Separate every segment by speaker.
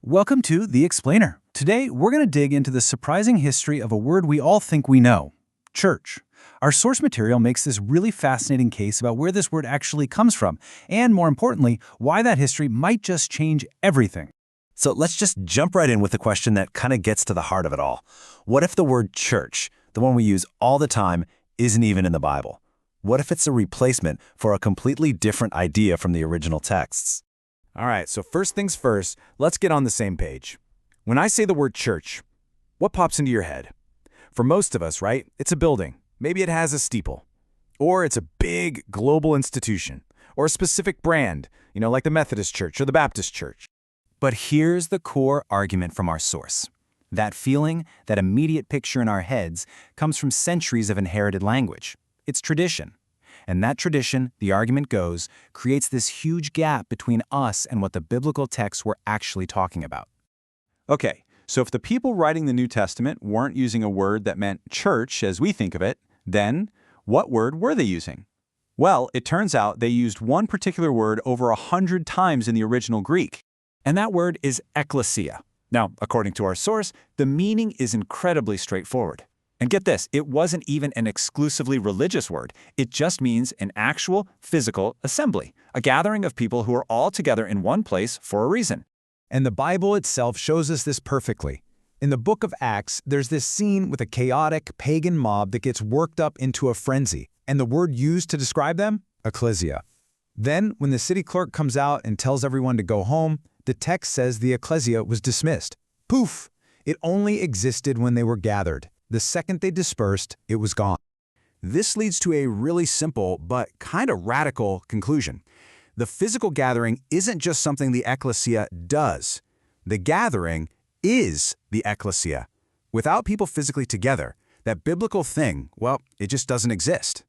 Speaker 1: Welcome to The Explainer. Today, we're going to dig into the surprising history of a word we all think we know, church. Our source material makes this really fascinating case about where this word actually comes from, and more importantly, why that history might just change everything.
Speaker 2: So let's just jump right in with the question that kind of gets to the heart of it all. What if the word church, the one we use all the time, isn't even in the Bible? What if it's a replacement for a completely different idea from the original texts?
Speaker 3: All right, so first things first, let's get on the same page. When I say the word church, what pops into your head? For most of us, right, it's a building. Maybe it has a steeple. Or it's a big global institution. Or a specific brand, like the Methodist Church or the Baptist Church.
Speaker 1: But here's the core argument from our source. That feeling, that immediate picture in our heads, comes from centuries of inherited language. It's tradition. And that tradition, the argument goes, creates this huge gap between us and what the biblical texts were actually talking about.
Speaker 3: Okay, so if the people writing the New Testament weren't using a word that meant church as we think of it, then what word were they using? Well, it turns out they used one particular word over 100 times in the original Greek. And that word is ekklesia. Now, according to our source, the meaning is incredibly straightforward. And get this, it wasn't even an exclusively religious word. It just means an actual, physical assembly, a gathering of people who are all together in one place for a reason.
Speaker 4: And the Bible itself shows us this perfectly. In the book of Acts, there's this scene with a chaotic, pagan mob that gets worked up into a frenzy. And the word used to describe them? Ekklesia. Then, when the city clerk comes out and tells everyone to go home, the text says the ekklesia was dismissed. Poof! It only existed when they were gathered. The second they dispersed, it was gone.
Speaker 3: This leads to a really simple but kind of radical conclusion. The physical gathering isn't just something the ekklesia does. The gathering is the ekklesia. Without people physically together, that biblical thing, well, it just doesn't exist.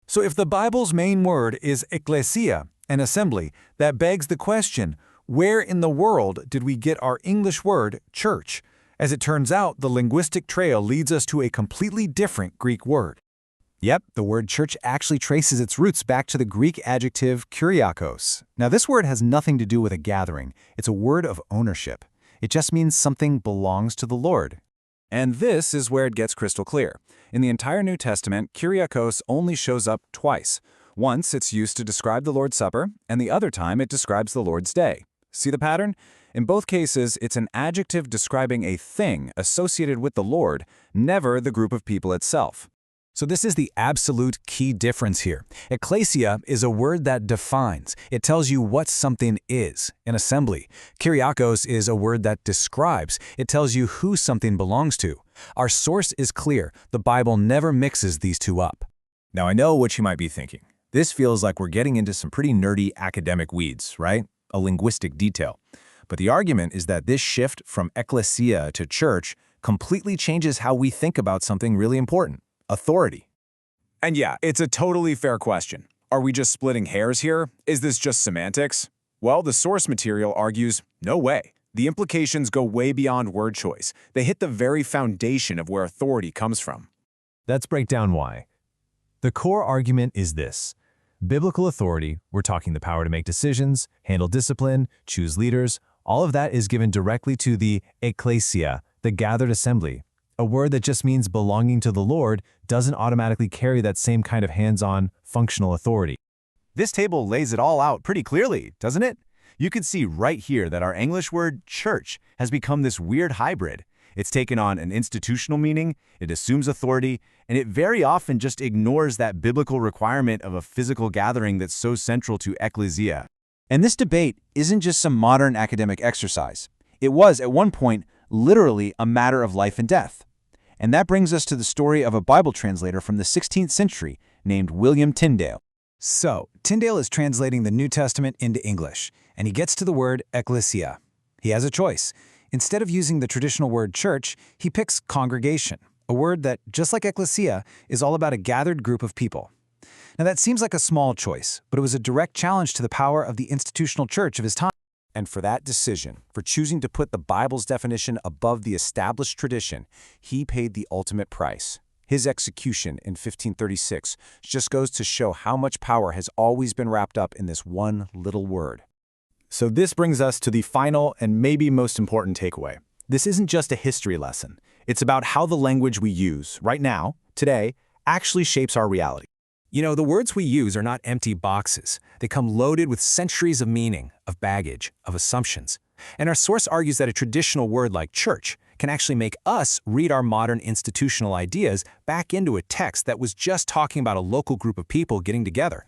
Speaker 1: So if the Bible's main word is ekklesia, an assembly, that begs the question, where in the world did we get our English word church? As it turns out, the linguistic trail leads us to a completely different Greek word. Yep, the word church actually traces its roots back to the Greek adjective kyriakos. Now, this word has nothing to do with a gathering. It's a word of ownership. It just means something belongs to the Lord.
Speaker 3: And this is where it gets crystal clear. In the entire New Testament, kyriakos only shows up twice. Once, it's used to describe the Lord's Supper, and the other time it describes the Lord's Day. See the pattern? In both cases, it's an adjective describing a thing associated with the Lord, never the group of people itself.
Speaker 1: So this is the absolute key difference here. Ekklesia is a word that defines. It tells you what something is, an assembly. Kyriakos is a word that describes. It tells you who something belongs to. Our source is clear. The Bible never mixes these two up.
Speaker 2: Now I know what you might be thinking. This feels like we're getting into some pretty nerdy academic weeds, right? A linguistic detail. But the argument is that this shift from ekklesia to church completely changes how we think about something really important, authority.
Speaker 3: And yeah, it's a totally fair question. Are we just splitting hairs here? Is this just semantics? Well, the source material argues, no way. The implications go way beyond word choice. They hit the very foundation of where authority comes from.
Speaker 5: Let's break down why. The core argument is this. Biblical authority, we're talking the power to make decisions, handle discipline, choose leaders, all of that is given directly to the ekklesia, the gathered assembly. A word that just means belonging to the Lord doesn't automatically carry that same kind of hands-on, functional authority.
Speaker 2: This table lays it all out pretty clearly, doesn't it? You can see right here that our English word church has become this weird hybrid. It's taken on an institutional meaning, it assumes authority, and it very often just ignores that biblical requirement of a physical gathering that's so central to ekklesia.
Speaker 1: And this debate isn't just some modern academic exercise. It was, at one point, literally a matter of life and death. And that brings us to the story of a Bible translator from the 16th century named William Tyndale. So, Tyndale is translating the New Testament into English, and he gets to the word ekklesia. He has a choice. Instead of using the traditional word church, he picks congregation, a word that, just like ekklesia, is all about a gathered group of people. Now that seems like a small choice, but it was a direct challenge to the power of the institutional church of his time.
Speaker 3: And for that decision, for choosing to put the Bible's definition above the established tradition, he paid the ultimate price. His execution in 1536 just goes to show how much power has always been wrapped up in this one little word.
Speaker 2: So this brings us to the final and maybe most important takeaway. This isn't just a history lesson. It's about how the language we use right now, today, actually shapes our reality.
Speaker 4: You know, the words we use are not empty boxes. They come loaded with centuries of meaning, of baggage, of assumptions. And our source argues that a traditional word like church can actually make us read our modern institutional ideas back into a text that was just talking about a local group of people getting together.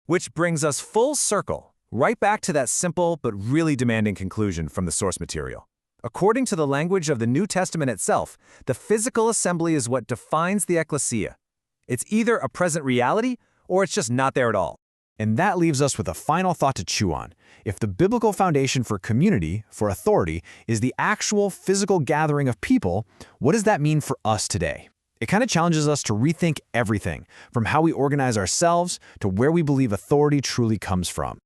Speaker 2: Which brings us full circle, right back to that simple but really demanding conclusion from the source material. According to the language of the New Testament itself, the physical assembly is what defines the ekklesia. It's either a present reality or it's just not there at all. And that leaves us with a final thought to chew on. If the biblical foundation for community, for authority, is the actual physical gathering of people, what does that mean for us today? It kind of challenges us to rethink everything, from how we organize ourselves to where we believe authority truly comes from.